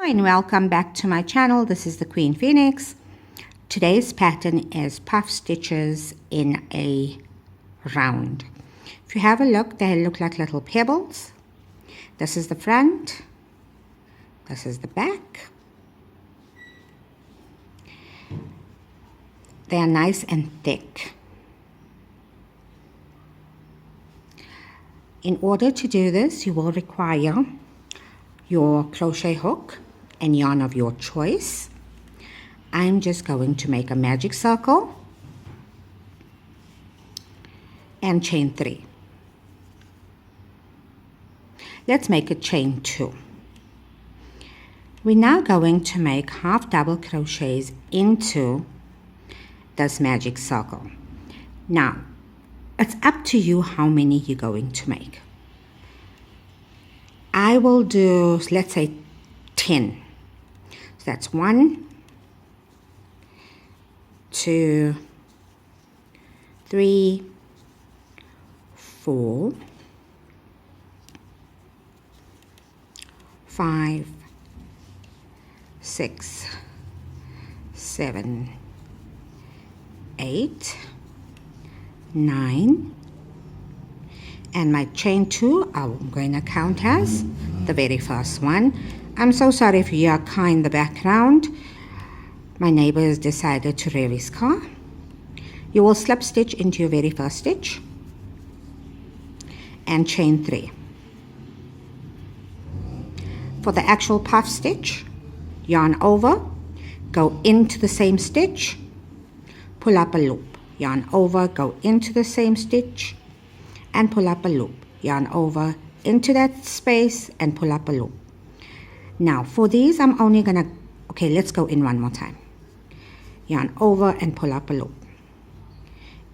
And welcome back to my channel. This is the Queen Phoenix. Today's pattern is puff stitches in a round. If you have a look, they look like little pebbles. This is the front, this is the back. They are nice and thick. In order to do this, you will require your crochet hook and yarn of your choice. I'm just going to make a magic circle and chain 3. Let's make a chain 2. We're now going to make half double crochets into this magic circle. Now, it's up to you how many you're going to make. I will do, let's say, 10. So that's 1, 2, 3, 4, 5, 6, 7, 8, 9, and my chain 2 I'm going to count as the very first one. I'm so sorry if you hear a car in the background. My neighbor has decided to rev his car. You will slip stitch into your very first stitch and chain 3. For the actual puff stitch, yarn over, go into the same stitch, pull up a loop, yarn over, go into the same stitch and pull up a loop, yarn over into that space and pull up a loop. Now for these I'm only gonna, okay, let's go in one more time. Yarn over and pull up a loop,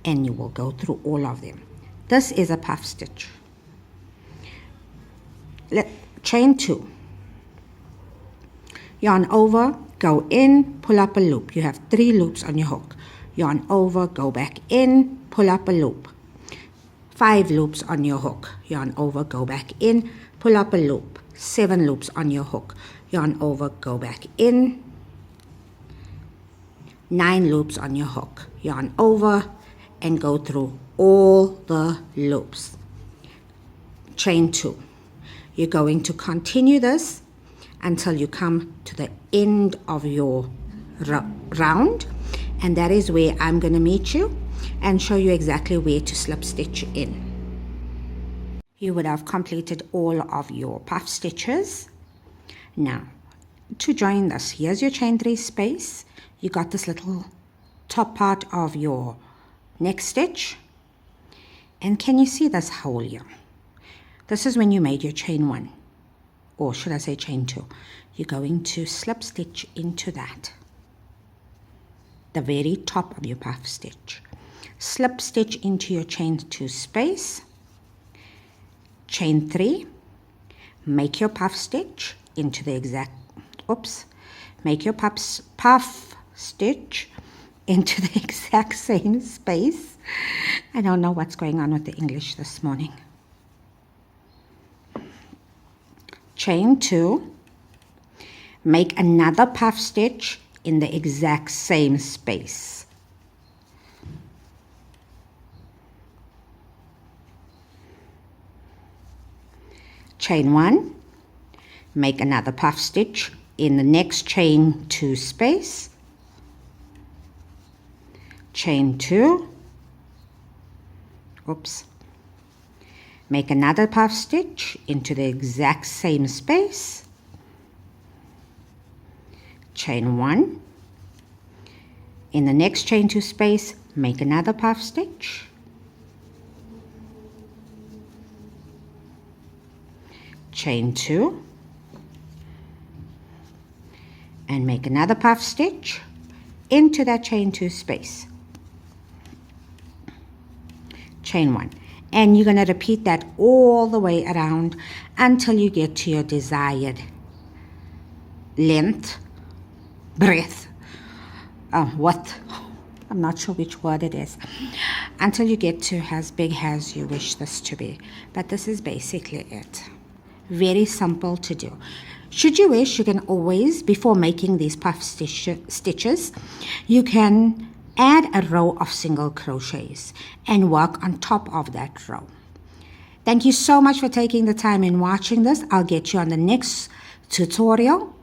and you will go through all of them. This is a puff stitch. Chain 2, yarn over, go in, pull up a loop. You have 3 loops on your hook. Yarn over, go back in, pull up a loop. 5 loops on your hook. Yarn over, go back in, pull up a loop. 7 loops on your hook. Yarn over, go back in. 9 loops on your hook. Yarn over and go through all the loops. Chain 2. You're going to continue this until you come to the end of your round, and that is where I'm going to meet you and show you exactly where to slip stitch in. You would have completed all of your puff stitches. Now, to join this, here's your chain 3 space. You got this little top part of your next stitch. And can you see this hole here? This is when you made your chain 1, or should I say chain 2. You're going to slip stitch into that, the very top of your puff stitch. Slip stitch into your chain 2 space, chain 3, make your puff stitch into the exact, make your puff stitch into the exact same space. I don't know what's going on with the English this morning. Chain 2, make another puff stitch in the exact same space. Chain 1, make another puff stitch in the next chain 2 space. Chain 2, make another puff stitch into the exact same space. Chain 1, in the next chain 2 space, make another puff stitch. Chain 2 and make another puff stitch into that chain 2 space. Chain 1, and you're going to repeat that all the way around until you get to your desired length, breadth, width. I'm not sure which word it is, until you get to as big as you wish this to be. But this is basically it. Very simple to do. Should you wish, you can always, before making these puff stitches, you can add a row of single crochets and work on top of that row. Thank you so much for taking the time and watching this. I'll get you on the next tutorial.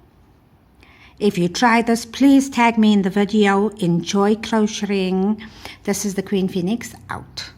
If you try this, please tag me in the video. Enjoy crocheting. This is the Queen Phoenix out.